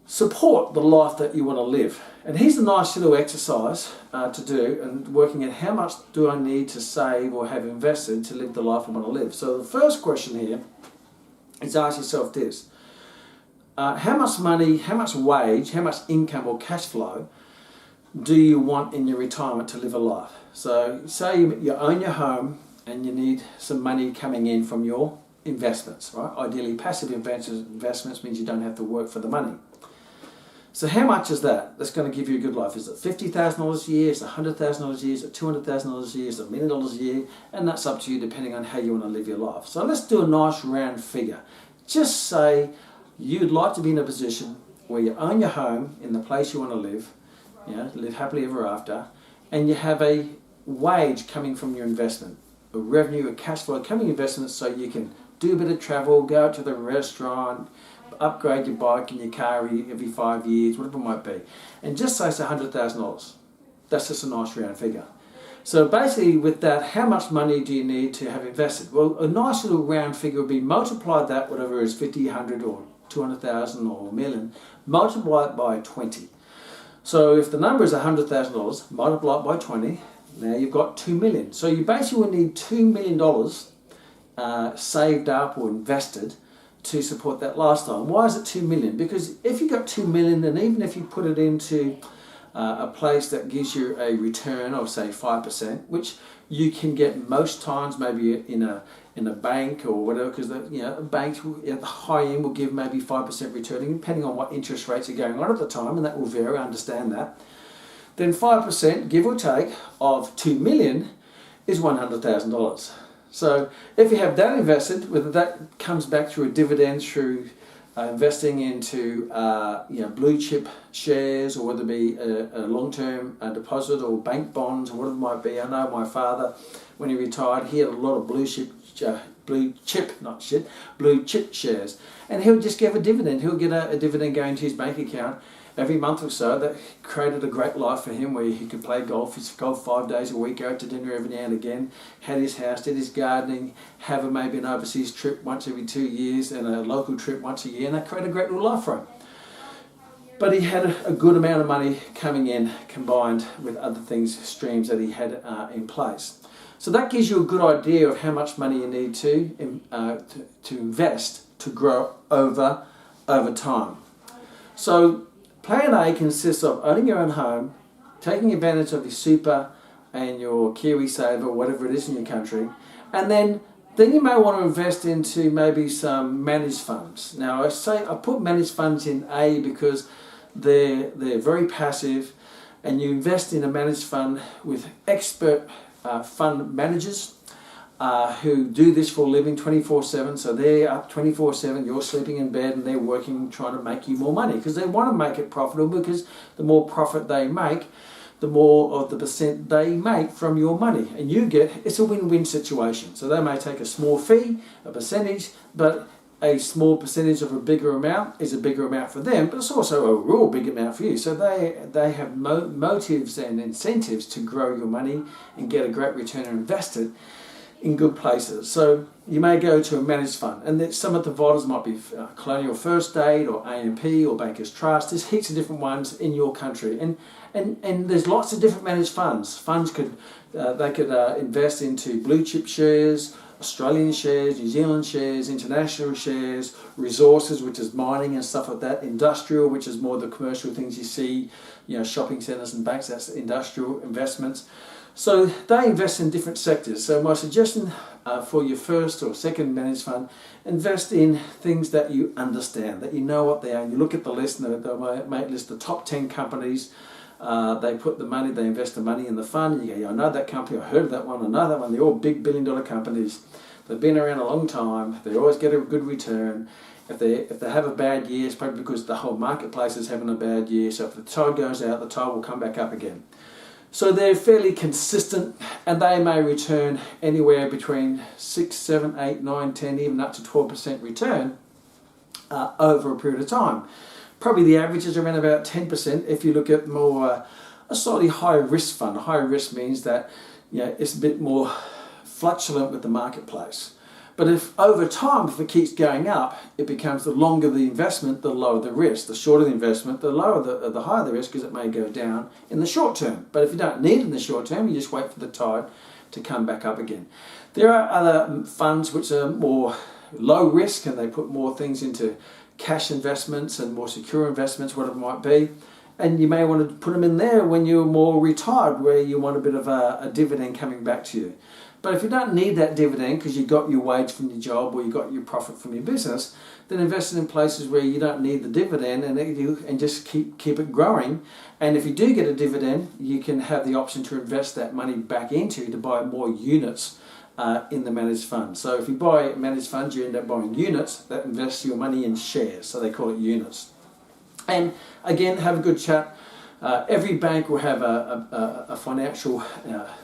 Speaker 1: support the life that you want to live. And here's a nice little exercise to do, and working at how much do I need to save or have invested to live the life I want to live. So the first question here is, ask yourself this: how much money, how much wage, how much income or cash flow do you want in your retirement to live a life? So say you own your home and you need some money coming in from your investments, right? Ideally passive investments means you don't have to work for the money. So how much is that? That's going to give you a good life. Is it $50,000 a year? Is it $100,000 a year? Is it $200,000 a year? Is it $1 million a year? And that's up to you depending on how you want to live your life. So let's do a nice round figure. Just say you'd like to be in a position where you own your home in the place you want to live, live happily ever after, and you have a wage coming from your investment, a revenue, a cash flow coming investment, so you can do a bit of travel, go out to the restaurant, upgrade your bike and your car every 5 years, whatever it might be. And just say it's $100,000. That's just a nice round figure. So basically with that, how much money do you need to have invested? Well, a nice little round figure would be multiply that, whatever is 50, 100 or 200,000 or a million, multiply it by 20. So if the number is $100,000, multiply it by 20, now you've got 2 million. So you basically will need $2 million saved up or invested to support that lifestyle. Why is it 2 million? Because if you got 2 million, and even if you put it into a place that gives you a return of say 5%, which you can get most times maybe in a bank or whatever, because a bank at the high end will give maybe 5% returning, depending on what interest rates are going on at the time, and that will vary, I understand that. Then 5%, give or take, of 2 million is $100,000. So if you have that invested, whether that comes back through a dividend, through investing into blue chip shares, or whether it be a long-term deposit or bank bonds or whatever it might be. I know my father, when he retired, he had a lot of blue chip shares, and he'll just give a dividend. He'll get a dividend going to his bank account every month or so. That created a great life for him, where he could play golf. He'd golf 5 days a week, go out to dinner every now and again, had his house, did his gardening, have maybe an overseas trip once every 2 years and a local trip once a year, and that created a great little life for him. But he had a good amount of money coming in combined with other things, streams that he had in place. So that gives you a good idea of how much money you need to invest to grow over time. So plan A consists of owning your own home, taking advantage of your super and your KiwiSaver, whatever it is in your country, and then you may want to invest into maybe some managed funds. Now I put managed funds in A because they're very passive, and you invest in a managed fund with expert fund managers who do this for a living 24/7. So they're up 24/7, you're sleeping in bed, and they're working trying to make you more money because they want to make it profitable, because the more profit they make, the more of the percent they make from your money, and you get, it's a win-win situation. So they may take a small fee, a percentage, but a small percentage of a bigger amount is a bigger amount for them, but it's also a real big amount for you. So they have motives and incentives to grow your money and get a great return and invest it in good places. So you may go to a managed fund, and some of the providers might be Colonial First Aid or AMP or Bankers Trust. There's heaps of different ones in your country, and there's lots of different managed funds. Funds could invest into blue chip shares, Australian shares, New Zealand shares, international shares, resources, which is mining and stuff like that, industrial, which is more the commercial things you see, shopping centres and banks, that's industrial investments. So they invest in different sectors. So my suggestion for your first or second managed fund, invest in things that you understand, that you know what they are. And you look at the list, and they might list the top 10 companies. They put the money, they invest the money in the fund, and you go, yeah, I know that company, I heard of that one, I know that one. They're all big billion-dollar companies. They've been around a long time. They always get a good return. If they have a bad year, it's probably because the whole marketplace is having a bad year. So if the tide goes out, the tide will come back up again. So they're fairly consistent, and they may return anywhere between 6, 7, 8, 9, 10, even up to 12% return over a period of time. Probably the average is around about 10% if you look at more a slightly higher risk fund. A higher risk means that it's a bit more fluctuant with the marketplace. But if over time, if it keeps going up, it becomes the longer the investment, the lower the risk. The shorter the investment, the higher the risk, because it may go down in the short term. But if you don't need it in the short term, you just wait for the tide to come back up again. There are other funds which are more low risk, and they put more things into cash investments and more secure investments, whatever it might be. And you may want to put them in there when you're more retired, where you want a bit of a dividend coming back to you. But if you don't need that dividend because you got your wage from your job or you got your profit from your business, then invest it in places where you don't need the dividend, and just keep it growing. And if you do get a dividend, you can have the option to invest that money back into to buy more units in the managed fund. So if you buy managed funds, you end up buying units that invest your money in shares. So they call it units. And again, have a good chat. Every bank will have a financial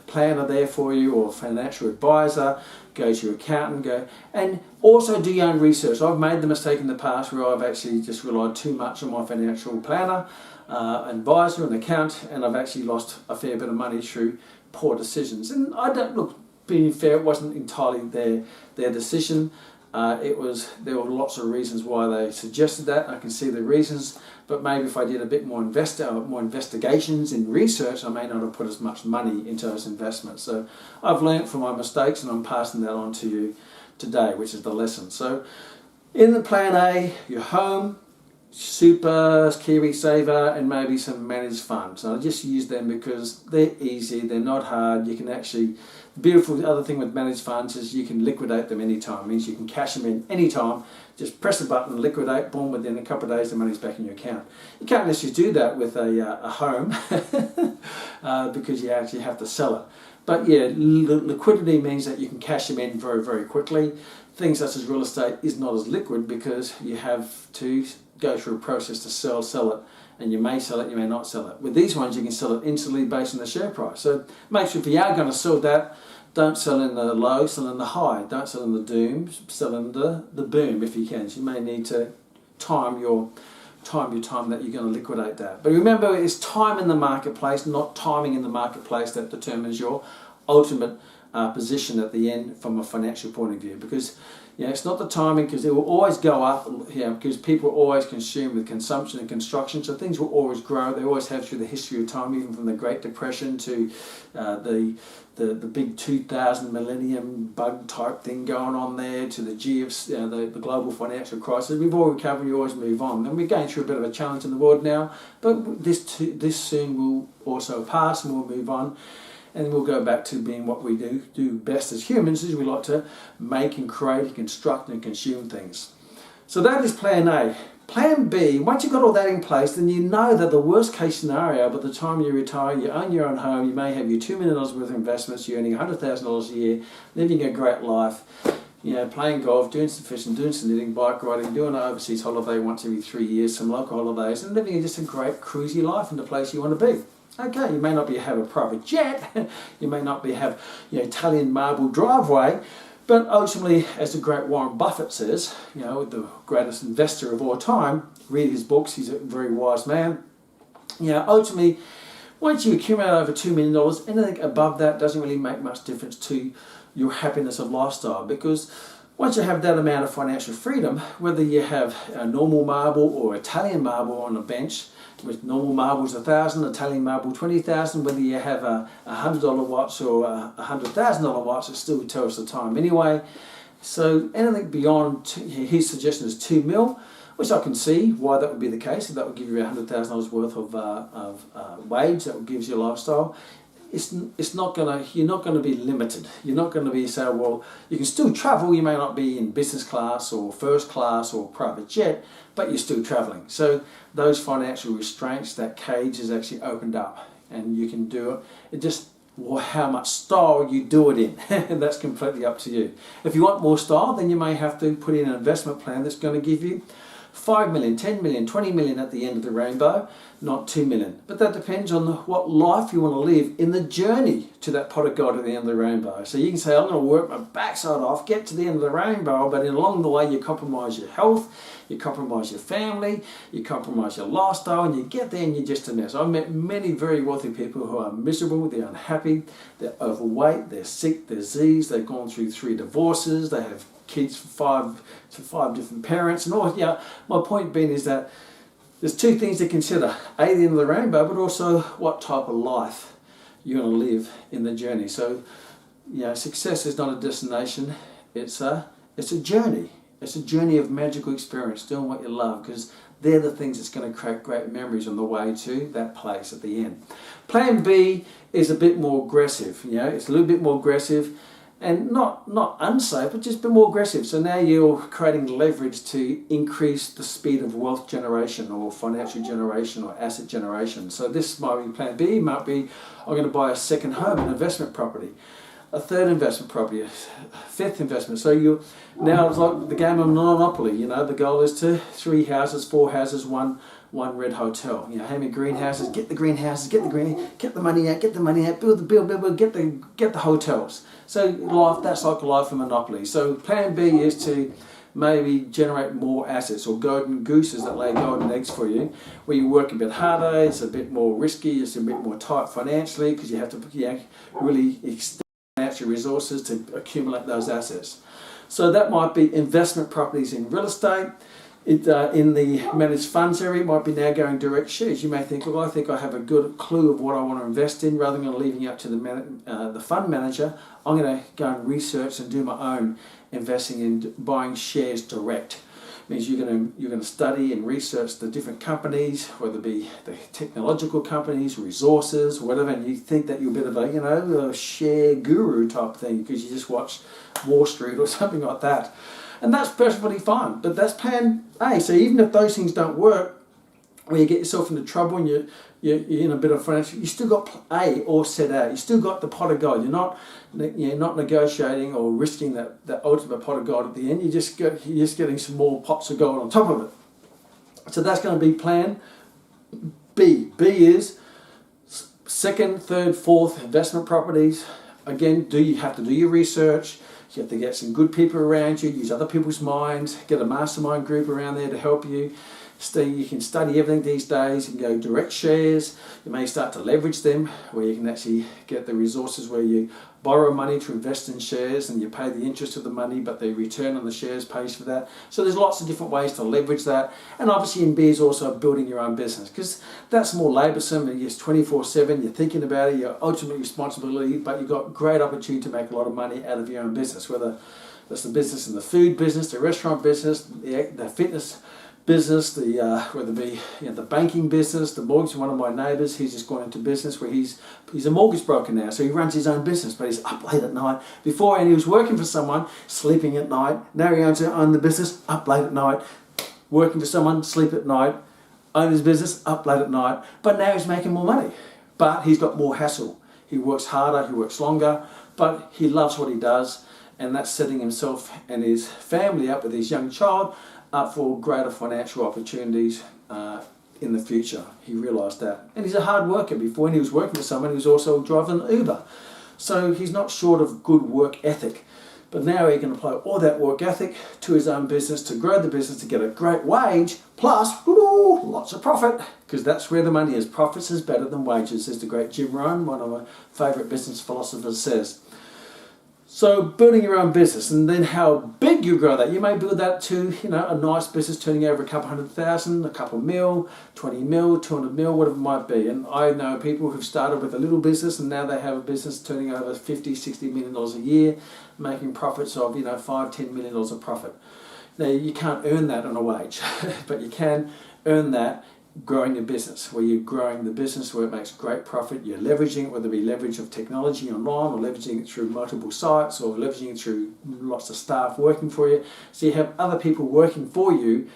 Speaker 1: planner there for you, or financial advisor. Go to your accountant, and also do your own research. I've made the mistake in the past where I've actually just relied too much on my financial planner, advisor and accountant, and I've actually lost a fair bit of money through poor decisions. And I don't look, being fair, it wasn't entirely their decision. There were lots of reasons why they suggested that. I can see the reasons, but maybe if I did a bit more investigations in research, I may not have put as much money into those investments. So I've learnt from my mistakes, and I'm passing that on to you today, which is the lesson. So in the plan A, your home, super, KiwiSaver, and maybe some managed funds. And I just use them because they're easy, they're not hard. You can actually, the beautiful other thing with managed funds is you can liquidate them anytime. It means you can cash them in anytime. Just press a button, liquidate, boom, within a couple of days the money's back in your account. You can't necessarily do that with a home because you actually have to sell it. But yeah, liquidity means that you can cash them in very, very quickly. Things such as real estate is not as liquid because you have to go through a process to sell it, and you may sell it, you may not sell it. With these ones, you can sell it instantly based on the share price. So make sure if you are going to sell that, don't sell in the low, sell in the high. Don't sell in the doom, sell in the boom if you can. So you may need to time your time that you're going to liquidate that. But remember, it's time in the marketplace, not timing in the marketplace, that determines your ultimate position at the end from a financial point of view. Because It's not the timing, because it will always go up, because people always consume with consumption and construction, so things will always grow. They always have through the history of time, even from the Great Depression to the big 2000 millennium bug type thing going on there, to the the global financial crisis. We've all recovered, we always move on. And we're going through a bit of a challenge in the world now, but this soon will also pass, and we'll move on. And we'll go back to being what we do best as humans, is we like to make and create and construct and consume things. So that is plan A. Plan B, once you've got all that in place, then you know that the worst case scenario, by the time you retire, you own your own home, you may have your $2 million worth of investments, you're earning $100,000 a year, living a great life, playing golf, doing some fishing, doing some knitting, bike riding, doing an overseas holiday once every 3 years, some local holidays, and living just a great cruisy life in the place you want to be. Okay, you may not have a private jet, you may not have Italian marble driveway, but ultimately, as the great Warren Buffett says, the greatest investor of all time, read his books, he's a very wise man. Ultimately, once you accumulate over $2 million, anything above that doesn't really make much difference to your happiness of lifestyle, because once you have that amount of financial freedom, whether you have a normal marble or Italian marble on a bench, with normal marbles 1,000, Italian marble 20,000, whether you have a $100 watch or a $100,000 watch, it still tells the time anyway. So anything beyond, his suggestion is 2 mil, which I can see why that would be the case. That would give you $100,000 worth of wage. That would give you a lifestyle. It's not gonna. You're not going to be limited. You're not going to be so, well, you can still travel. You may not be in business class or first class or private jet, but you're still traveling. So those financial restraints, that cage is actually opened up, and you can do it. It just how much style you do it in. That's completely up to you. If you want more style, then you may have to put in an investment plan that's going to give you 5 million, 10 million, 20 million at the end of the rainbow, not 2 million. But that depends on what life you want to live in the journey to that pot of gold at the end of the rainbow. So you can say, I'm going to work my backside off, get to the end of the rainbow, but along the way you compromise your health, you compromise your family, you compromise your lifestyle, and you get there and you're just a mess. I've met many very wealthy people who are miserable, they're unhappy, they're overweight, they're sick, they're diseased, they've gone through 3 divorces, they have kids from five different parents, and all. My point being is that there's 2 things to consider: A, the end of the rainbow, but also what type of life you're going to live in the journey. So, success is not a destination; it's a journey. It's a journey of magical experience, doing what you love, because they're the things that's going to create great memories on the way to that place at the end. Plan B is a bit more aggressive. It's a little bit more aggressive. And not unsafe, but just a bit more aggressive. So now you're creating leverage to increase the speed of wealth generation or financial generation or asset generation. So this might be plan B, might be I'm going to buy a second home, an investment property, a third investment property, a 5th investment. So now it's like the game of Monopoly. The goal is to 3 houses, 4 houses, one red hotel. How many greenhouses? Get the greenhouses, get the money out, build, get the hotels. So that's like life of Monopoly. So plan B is to maybe generate more assets, or golden gooses that lay golden eggs for you, where you work a bit harder, it's a bit more risky, it's a bit more tight financially, because you have to really extend financial resources to accumulate those assets. So that might be investment properties in real estate. In the managed funds area, it might be now going direct shares. You may think, I think I have a good clue of what I want to invest in. Rather than leaving it up to the fund manager, I'm going to go and research and do my own investing in buying shares direct. It means you're going to study and research the different companies, whether it be the technological companies, resources, whatever, and you think that you're a bit of a share guru type thing because you just watch Wall Street or something like that. And that's perfectly fine, but that's plan A. So even if those things don't work, when you get yourself into trouble and you're in a bit of financial, you still got A all set out. You still got the pot of gold. You're not negotiating or risking that ultimate pot of gold at the end. You're just getting some more pots of gold on top of it. So that's going to be plan B. B is 2nd, 3rd, 4th investment properties. Again, you have to do your research. You have to get some good people around you, use other people's minds, get a mastermind group around there to help you. You can study everything these days. You can go direct shares. You may start to leverage them, where you can actually get the resources where you borrow money to invest in shares and you pay the interest of the money, but the return on the shares pays for that. So there's lots of different ways to leverage that. And obviously in B is also building your own business, because that's more laboursome and it's 24/7, you're thinking about it, your ultimate responsibility, but you've got great opportunity to make a lot of money out of your own business, whether that's the business in the food business, the restaurant business, the fitness business, whether it be the banking business, the mortgage. One of my neighbours, he's just gone into business where he's a mortgage broker now, so he runs his own business, but he's up late at night. Before, and he was working for someone, sleeping at night. Now he owns the business, up late at night, working for someone, sleep at night, own his business, up late at night. But now he's making more money, but he's got more hassle. He works harder, he works longer, but he loves what he does, and that's setting himself and his family up with his young child up for greater financial opportunities in the future. He realised that. And he's a hard worker. Before, when he was working for someone, he was also driving an Uber. So he's not short of good work ethic. But now he can apply all that work ethic to his own business, to grow the business, to get a great wage, plus lots of profit, because that's where the money is. Profits is better than wages, as the great Jim Rohn, one of my favourite business philosophers, says. So building your own business, and then how big you grow that. You may build that to, a nice business turning over a couple 100,000, a couple mil, 20 mil, 200 mil, whatever it might be. And I know people who've started with a little business and now they have a business turning over 50, 60 million dollars a year, making profits of, $5, $10 million of profit. Now you can't earn that on a wage, but you can earn that growing your business, where you're growing the business where it makes great profit. You're leveraging it, whether it be leverage of technology online, or leveraging it through multiple sites, or leveraging it through lots of staff working for you. So you have other people working for you,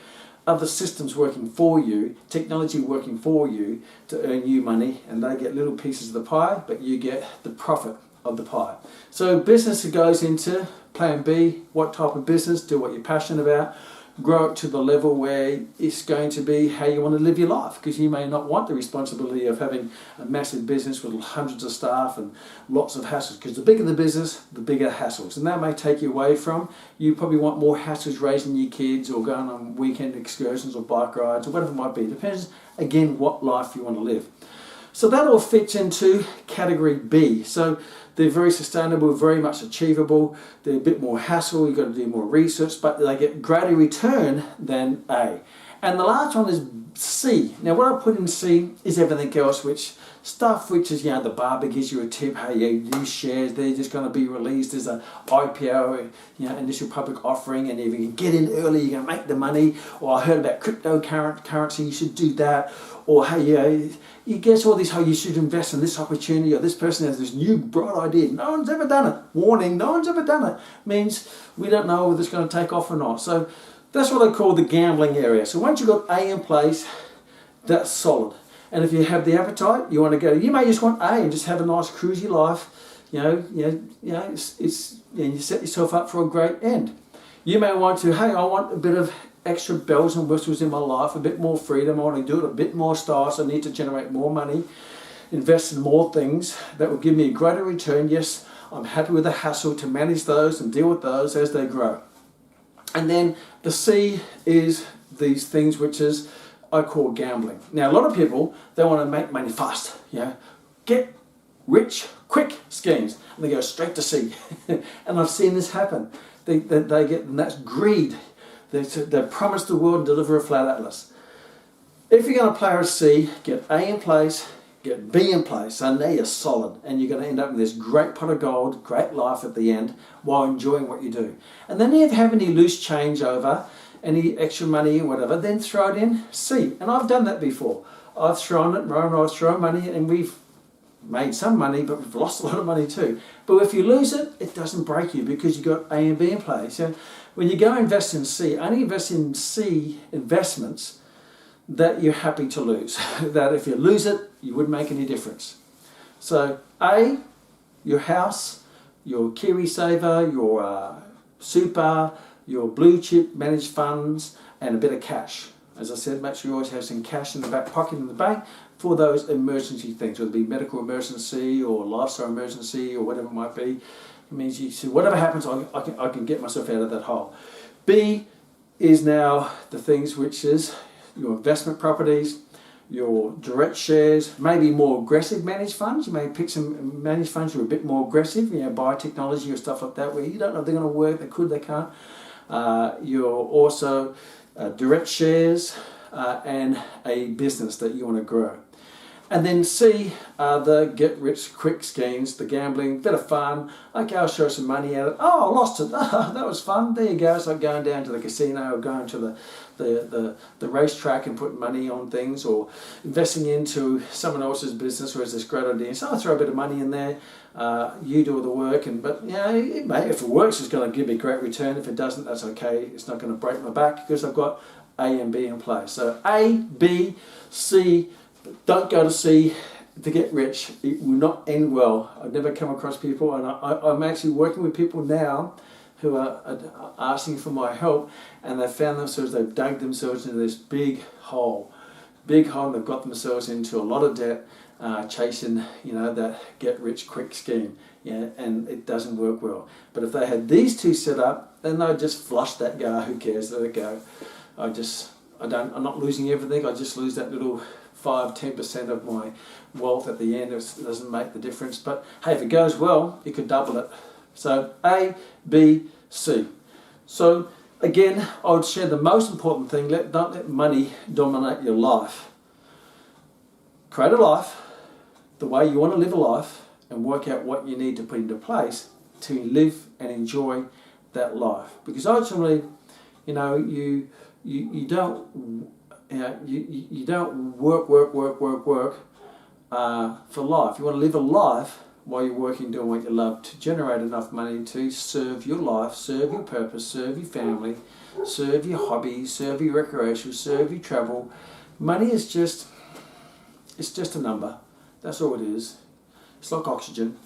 Speaker 1: other systems working for you, technology working for you to earn you money, and they get little pieces of the pie, but you get the profit of the pie. So business goes into plan B. What type of business? Do what you're passionate about. Grow it to the level where it's going to be how you want to live your life, because you may not want the responsibility of having a massive business with hundreds of staff and lots of hassles, because the bigger the business, the bigger hassles, and that may take you away from, you probably want more hassles raising your kids or going on weekend excursions or bike rides or whatever it might be. It depends, again, what life you want to live. So that all fits into category B. So they're very sustainable, very much achievable. They're a bit more hassle, you've got to do more research, but they get greater return than A. And the last one is C. Now what I put in C is everything else, which is, the barber gives you a tip, hey, these shares, they're just going to be released as an IPO, initial public offering, and if you can get in early, you're going to make the money. Or I heard about cryptocurrency, you should do that. Or hey, you guess all this, how you should invest in this opportunity, or this person has this new bright idea. No one's ever done it. Warning, no one's ever done it. Means we don't know whether it's going to take off or not. So that's what I call the gambling area. So once you've got A in place, that's solid. And if you have the appetite, you want to go, you may just want A and just have a nice cruisy life. You set yourself up for a great end. You may want to, hey, I want a bit of extra bells and whistles in my life, a bit more freedom, I want to do it a bit more style, so I need to generate more money, invest in more things that will give me a greater return. Yes, I'm happy with the hassle to manage those and deal with those as they grow. And then the C is these things which is I call gambling. Now a lot of people, they want to make money fast, get rich quick schemes, and they go straight to C. And I've seen this happen. They get, and that's greed. They promise the world and deliver a flat atlas. If you're going to play a C, get A in place, get B in place, and now you're solid, and you're going to end up with this great pot of gold, great life at the end, while enjoying what you do. And then if you have any loose change over, any extra money or whatever, then throw it in C. And I've done that before. I've thrown it, I've thrown money, and we've made some money, but we've lost a lot of money too. But if you lose it, it doesn't break you, because you've got A and B in place. So when you go invest in C, only invest in C investments that you're happy to lose. That if you lose it, you wouldn't make any difference. So A, your house, your KiwiSaver, your super, your blue chip managed funds, and a bit of cash. As I said, make sure you always have some cash in the back pocket in the bank for those emergency things, whether it be medical emergency or lifestyle emergency or whatever it might be. It means you see, whatever happens, I can get myself out of that hole. B is now the things which is your investment properties, your direct shares, maybe more aggressive managed funds. You may pick some managed funds that are a bit more aggressive, biotechnology or stuff like that, where you don't know if they're going to work, they could, they can't. You're also direct shares and a business that you want to grow. And then C, the get-rich-quick schemes, the gambling, bit of fun. Okay, I'll show some money at it. Oh, I lost it. Oh, that was fun. There you go. It's like going down to the casino or going to the racetrack and putting money on things, or investing into someone else's business who has this great idea. So I'll throw a bit of money in there. You do all the work, but it may, if it works, it's going to give me a great return. If it doesn't, that's okay. It's not going to break my back because I've got A and B in place. So A, B, C. Don't go to C to get rich. It will not end well. I've never come across people, and I'm actually working with people now who are asking for my help, and they've found themselves, they've dug themselves into this big hole, and they've got themselves into a lot of debt, chasing that get rich quick scheme, and it doesn't work well. But if they had these two set up, then they'd just flush that guy. Who cares? Let it go. I'm not losing everything. I just lose that little 5-10% of my wealth at the end. It doesn't make the difference, but hey, if it goes well, you could double it. So A, B, C. So again, I would share the most important thing: don't let money dominate your life. Create a life the way you want to live a life, and work out what you need to put into place to live and enjoy that life. Because ultimately, you don't you don't work for life. You want to live a life while you're working, doing what you love, to generate enough money to serve your life, serve your purpose, serve your family, serve your hobbies, serve your recreation, serve your travel. Money is just a number. That's all it is. It's like oxygen.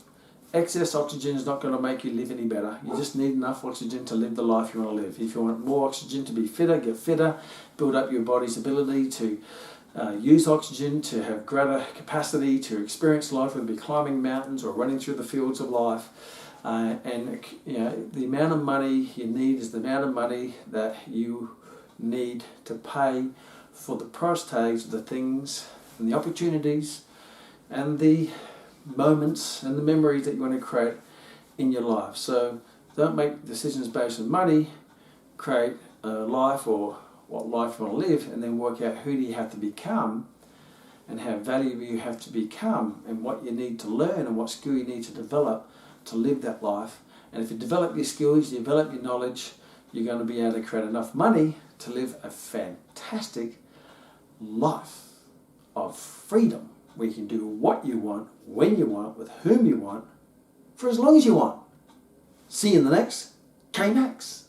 Speaker 1: Excess oxygen is not going to make you live any better. You just need enough oxygen to live the life you want to live. If you want more oxygen to be fitter, get fitter, build up your body's ability to use oxygen, to have greater capacity to experience life, whether it be climbing mountains or running through the fields of life. The amount of money you need is the amount of money that you need to pay for the price tags of the things and the opportunities and the moments and the memories that you want to create in your life. So don't make decisions based on money. Create a life, or what life you want to live, and then work out who do you have to become and how valuable you have to become, and what you need to learn and what skill you need to develop to live that life. And if you develop your skills, you develop your knowledge, you're going to be able to create enough money to live a fantastic life of freedom, where you can do what you want, when you want, with whom you want, for as long as you want. See you in the next KMAX.